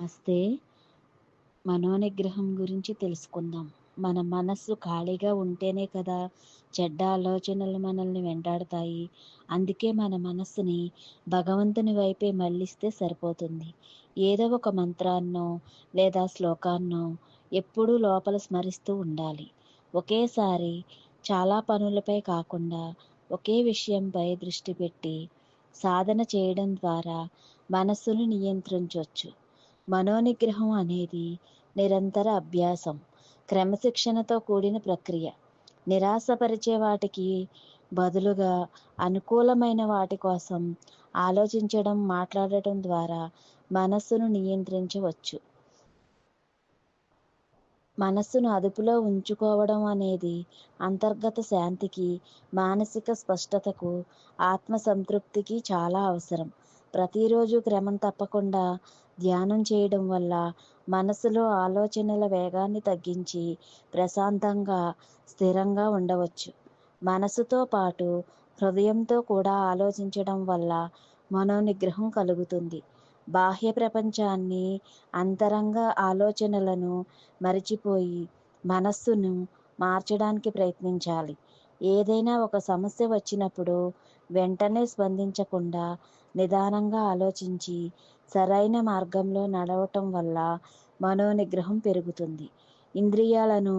వస్తే మనోనిగ్రహం గురించి తెలుసుకుందాం. మన మనస్సు ఖాళీగా ఉంటేనే కదా చెడ్డ ఆలోచనలు మనల్ని వెంటాడతాయి. అందుకే మన మనస్సుని భగవంతుని వైపే మళ్ళిస్తే సరిపోతుంది. ఏదో ఒక మంత్రాన్నో లేదా శ్లోకాన్నో ఎప్పుడూ లోపల స్మరిస్తూ ఉండాలి. ఒకేసారి చాలా పనులపై కాకుండా ఒకే విషయంపై దృష్టి పెట్టి సాధన చేయడం ద్వారా మనస్సును నియంత్రించొచ్చు. మనోనిగ్రహం అనేది నిరంతర అభ్యాసం, క్రమశిక్షణతో కూడిన ప్రక్రియ. నిరాశపరిచే వాటికి బదులుగా అనుకూలమైన వాటి కోసం ఆలోచించడం, మాట్లాడటం ద్వారా మనస్సును నియంత్రించవచ్చు. మనస్సును అదుపులో ఉంచుకోవడం అనేది అంతర్గత శాంతికి, మానసిక స్పష్టతకు, ఆత్మ సంతృప్తికి చాలా అవసరం. ప్రతిరోజు క్రమం తప్పకుండా ధ్యానం చేయడం వల్ల మనసులో ఆలోచనల వేగాన్ని తగ్గించి ప్రశాంతంగా, స్థిరంగా ఉండవచ్చు. మనసుతో పాటు హృదయంతో కూడా ఆలోచించడం వల్ల మనోనిగ్రహం కలుగుతుంది. బాహ్య ప్రపంచాన్ని, అంతరంగ ఆలోచనలను మరిచిపోయి మనస్సును మార్చడానికి ప్రయత్నించాలి. ఏదైనా ఒక సమస్య వచ్చినప్పుడు వెంటనే స్పందించకుండా నిదానంగా ఆలోచించి సరైన మార్గంలో నడవటం వల్ల మనోనిగ్రహం పెరుగుతుంది. ఇంద్రియాలను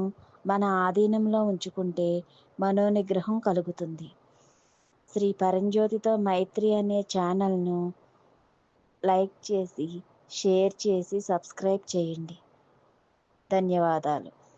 మన ఆధీనంలో ఉంచుకుంటే మనోనిగ్రహం కలుగుతుంది. శ్రీ పరంజ్యోతితో మైత్రి అనే ఛానల్ను లైక్ చేసి, షేర్ చేసి, సబ్స్క్రైబ్ చేయండి. ధన్యవాదాలు.